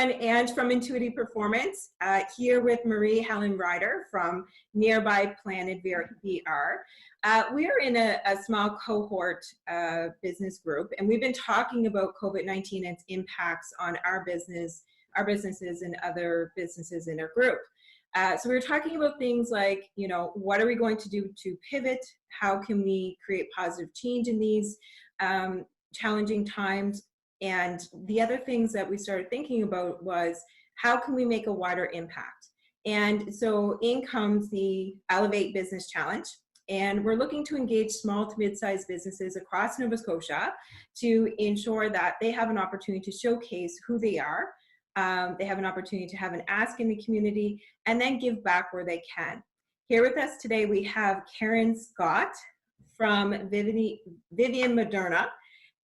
everyone, and from Intuitive Performance, here with Marie Helen Ryder from Nearby Planet VR. We're in a small cohort business group, and we've been talking about COVID-19 and its impacts on our businesses and other businesses in our group. So we were talking about things like, you know, what are we going to do to pivot? How can we create positive change in these challenging times? And the other things that we started thinking about was, how can we make a wider impact? And so in comes the Elevate Business Challenge. And we're looking to engage small to mid-sized businesses across Nova Scotia to ensure that they have an opportunity to showcase who they are. They have an opportunity to have an ask in the community and then give back where they can. Here with us today, we have Karen Scott from Vivian Moderna.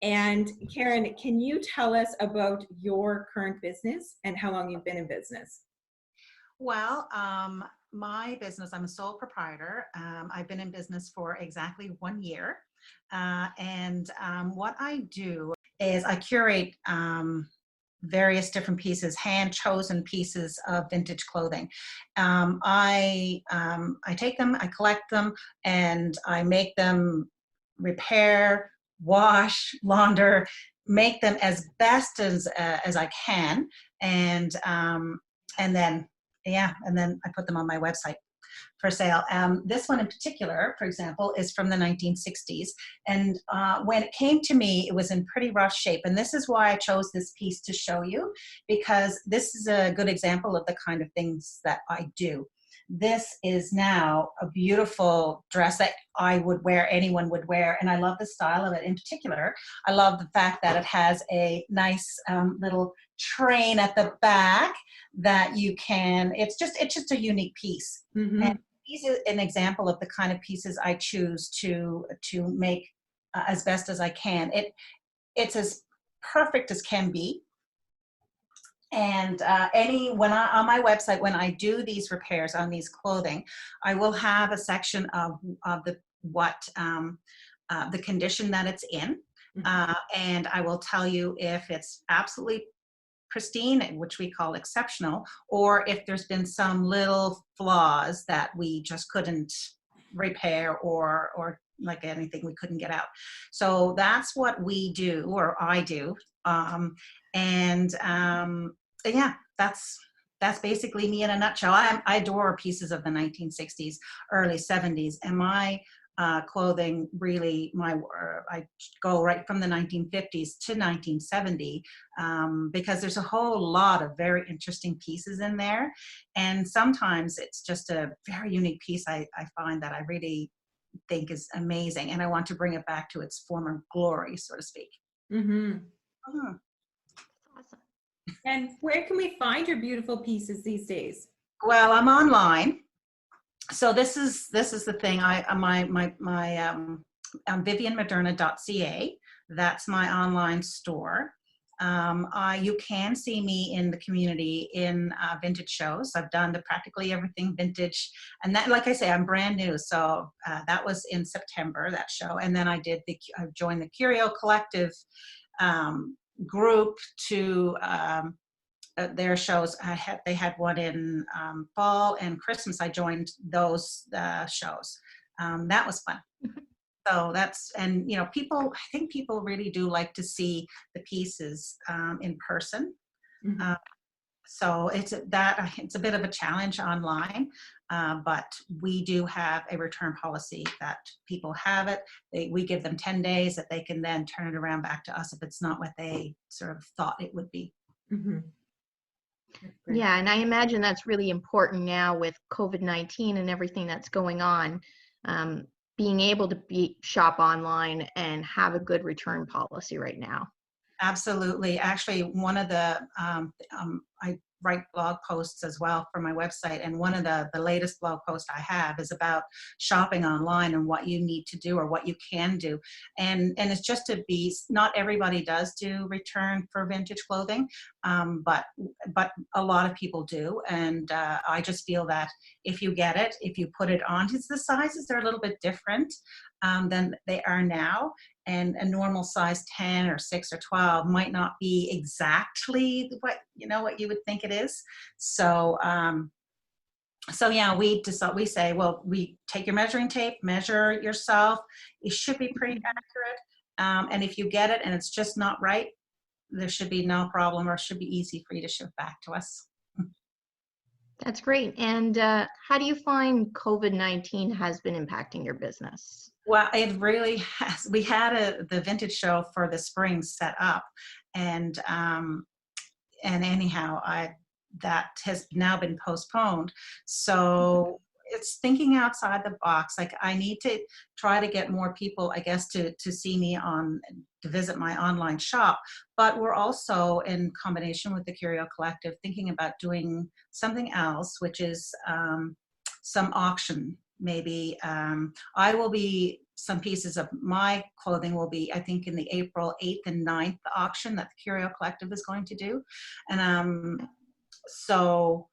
And Karen, can you tell us about your current business and how long you've been in business? Well, my business, I'm a sole proprietor. I've been in business for exactly 1 year. What I do is I curate various different pieces, hand-chosen pieces of vintage clothing. I take them, I collect them, and I make them, repair, wash, launder, make them as best as I can, and then I put them on my website for sale. This one in particular, for example, is from the 1960s. And when it came to me, it was in pretty rough shape. And this is why I chose this piece to show you, because this is a good example of the kind of things that I do. This is now a beautiful dress that I would wear, anyone would wear, and I love the style of it. In particular, I love the fact that it has a nice little train at the back that you can, it's just a unique piece. Mm-hmm. And these are an example of the kind of pieces I choose to make as best as I can. It's as perfect as can be. And on my website, when I do these repairs on these clothing, I will have a section of the condition that it's in, and I will tell you if it's absolutely pristine, which we call exceptional, or if there's been some little flaws that we just couldn't repair, or like anything we couldn't get out. So that's what we do, or I do. Yeah, that's basically me in a nutshell. I adore pieces of the 1960s, early 70s, and my clothing really, I go right from the 1950s to 1970 because there's a whole lot of very interesting pieces in there, and sometimes it's just a very unique piece I find that I really think is amazing, and I want to bring it back to its former glory, so to speak. Mm-hmm. Mm-hmm. Awesome. And where can we find your beautiful pieces these days? Well, I'm online. So this is the thing. I'm vivianmoderna.ca. That's my online store. You can see me in the community in vintage shows. I've done practically everything vintage, and that, like I say, I'm brand new. So that was in September, that show, and then I joined the Curio Collective group to their shows. They had one in fall and Christmas. I joined those shows. That was fun. So and you know, I think people really do like to see the pieces in person. Mm-hmm. So it's a bit of a challenge online, but we do have a return policy that people have it. We give them 10 days that they can then turn it around back to us if it's not what they sort of thought it would be. Mm-hmm. Yeah, and I imagine that's really important now with COVID-19 and everything that's going on. Being able to shop online and have a good return policy right now. Absolutely. Actually, one of the I write blog posts as well for my website, and one of the latest blog posts I have is about shopping online and what you need to do or what you can do, and it's just to be, not everybody does do return for vintage clothing, but a lot of people do, and I just feel that if you get it, if you put it on, the sizes are a little bit different, than they are now. And a normal size 10 or 6 or 12 might not be exactly what you would think it is. So so yeah, we say, well, we take your measuring tape, measure yourself. It should be pretty accurate. And if you get it and it's just not right, there should be no problem, or it should be easy for you to ship back to us. That's great. And how do you find COVID-19 has been impacting your business? Well, it really has. We had the vintage show for the spring set up, and anyhow, that has now been postponed. So it's thinking outside the box. Like, I need to try to get more people, I guess, to see me to visit my online shop. But we're also, in combination with the Curio Collective, thinking about doing something else, which is some auction. Maybe some pieces of my clothing will be, I think, in the April 8th and 9th auction that the Curio Collective is going to do. And so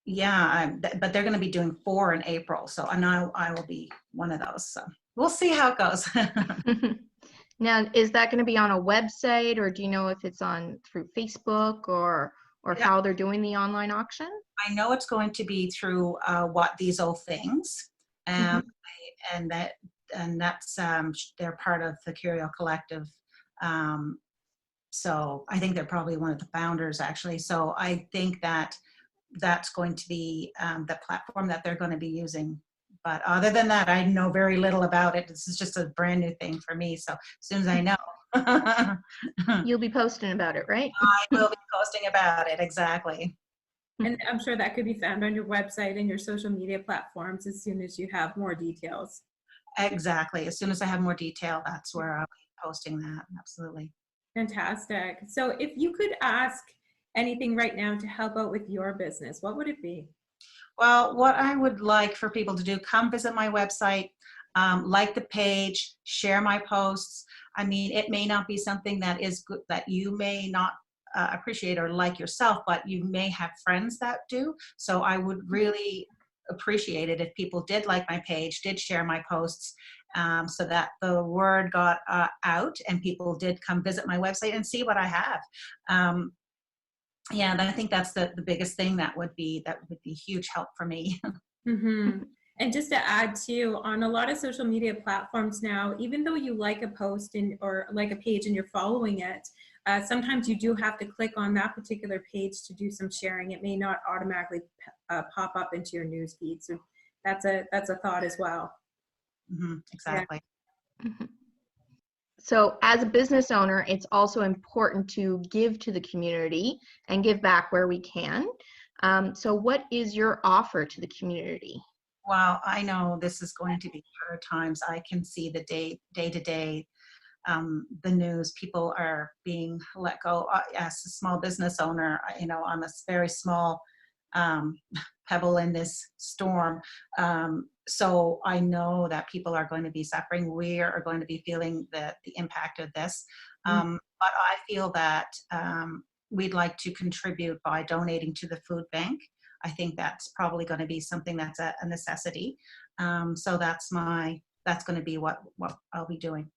yeah, but they're going to be doing 4 in April. So I know I will be one of those. So we'll see how it goes. Now, is that going to be on a website, or do you know if it's through Facebook or Yeah. how they're doing the online auction? I know it's going to be through What These Old Things, and that's they're part of the Curio Collective. So I think they're probably one of the founders, actually. So I think that's going to be the platform that they're going to be using. But other than that, I know very little about it. This is just a brand new thing for me. So as soon as I know. You'll be posting about it, right? I will be posting about it, exactly. And I'm sure that could be found on your website and your social media platforms as soon as you have more details. Exactly. As soon as I have more detail, that's where I'll be posting that. Absolutely. Fantastic. So if you could ask anything right now to help out with your business, what would it be? Well, what I would like for people to do, come visit my website, like the page, share my posts. I mean, it may not be something that is good, that you may not appreciate or like yourself, but you may have friends that do. So I would really appreciate it if people did like my page, did share my posts, so that the word got out and people did come visit my website and see what I have. Yeah, and I think that's the biggest thing that would be huge help for me. Mm-hmm. And just to add to, on a lot of social media platforms now, even though you like a post or like a page and you're following it, sometimes you do have to click on that particular page to do some sharing. It may not automatically pop up into your news feed. So that's a thought as well. Mm-hmm, exactly. Yeah. Mm-hmm. So as a business owner, it's also important to give to the community and give back where we can. So what is your offer to the community? Well, I know this is going to be hard times. I can see the day to day, the news, people are being let go. As a small business owner, I'm a very small pebble in this storm. So I know that people are going to be suffering. We are going to be feeling the impact of this. But I feel that we'd like to contribute by donating to the food bank. I think that's probably going to be something that's a necessity. So that's going to be what I'll be doing.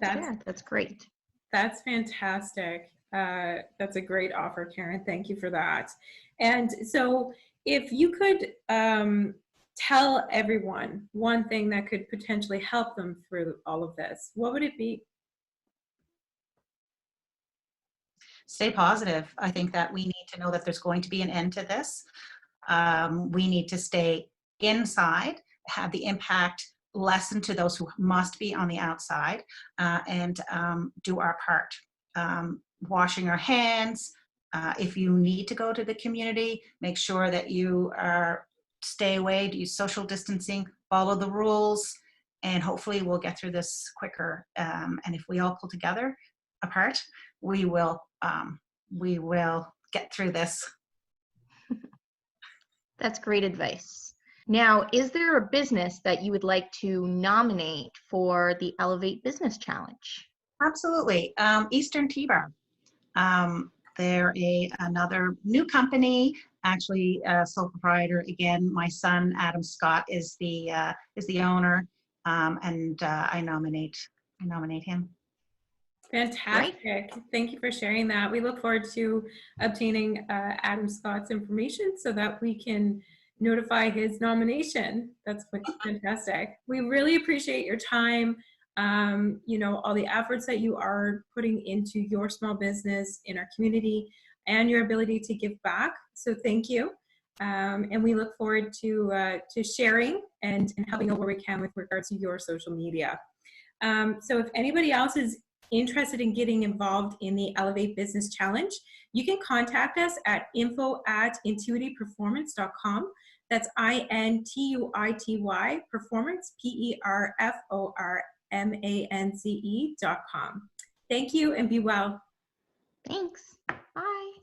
That's great. That's fantastic. That's a great offer, Karen. Thank you for that. And so if you could tell everyone one thing that could potentially help them through all of this, what would it be? Stay positive. I think that we need to know that there's going to be an end to this. We need to stay inside, have the impact lessen to those who must be on the outside, and do our part. Washing our hands. If you need to go to the community, make sure that you stay away, do social distancing, follow the rules, and hopefully we'll get through this quicker. And if we all pull together apart, we will get through this. That's great advice. Now, is there a business that you would like to nominate for the Elevate Business Challenge? Absolutely. Eastern Tea Bar. They're another new company, actually sole proprietor. Again, my son Adam Scott is the owner, and I nominate him. Fantastic. Thank you for sharing that. We look forward to obtaining Adam Scott's information so that we can notify his nomination. That's fantastic. We really appreciate your time, all the efforts that you are putting into your small business in our community and your ability to give back. So thank you. And we look forward to sharing and helping out where we can with regards to your social media. So if anybody else is interested in getting involved in the Elevate Business Challenge, you can contact us at info@intuitiveperformance.com. That's INTUITY performance, PERFORMANCE.com. Thank you and be well. Thanks. Bye.